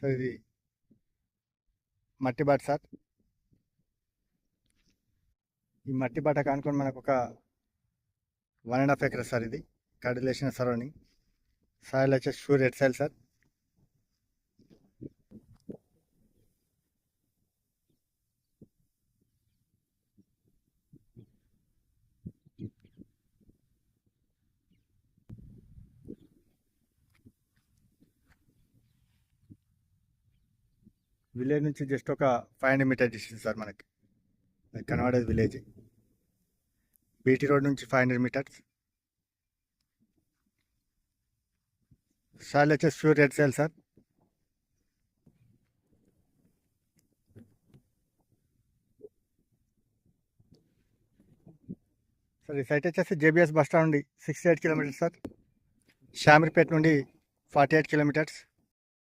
Sir ఇది మట్టి బాట సార్. ఈ మట్టి బాట కానుకొని మనకు ఒక 1.5 acres సార్. ఇది కడిలేసిన సరౌండింగ్. సాయిల్ వచ్చేసి sure red soil sir. Village నుంచి జస్ట్ ఒక 500 మీటర్ డిస్టెన్స్ సార్. మనకి కనబడేది విలేజ్. బీటీ రోడ్ నుంచి 500 మీటర్స్. సాయిల్ వచ్చేసి pure red soil sir. Sir ఈ సైట్ వచ్చేసి జేబీఎస్ బస్ స్టాండ్ నుండి 68 కిలోమీటర్స్ సార్. షామీర్పేట నుండి 48 కిలోమీటర్స్.